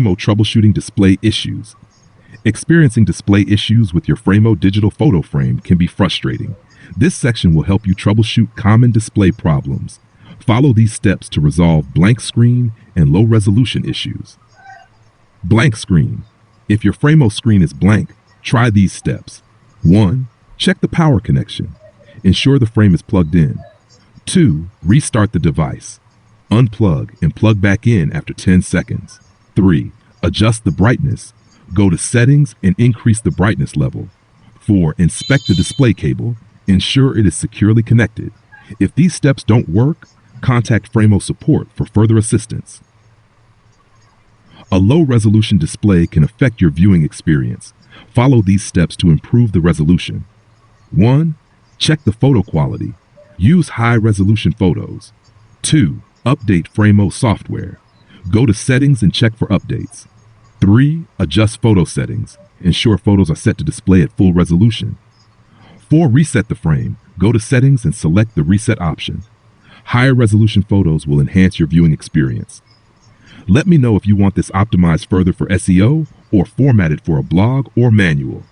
Frameo troubleshooting display issues. Experiencing display issues with your Frameo digital photo frame can be frustrating. This section will help you troubleshoot common display problems. Follow these steps to resolve blank screen and low resolution issues. Blank screen. If your Frameo screen is blank, try these steps. 1. Check the power connection. Ensure the frame is plugged in. 2. Restart the device. Unplug and plug back in after 10 seconds. 3. Adjust the brightness. Go to settings and increase the brightness level. 4. Inspect the display cable. Ensure it is securely connected. If these steps don't work, contact Frameo support for further assistance. A low-resolution display can affect your viewing experience. Follow these steps to improve the resolution. 1. Check the photo quality. Use high-resolution photos. 2. Update Frameo software. Go to settings and check for updates. 3. Adjust photo settings. Ensure photos are set to display at full resolution. 4. Reset the frame. Go to settings and select the reset option. Higher resolution photos will enhance your viewing experience. Let me know if you want this optimized further for SEO or formatted for a blog or manual.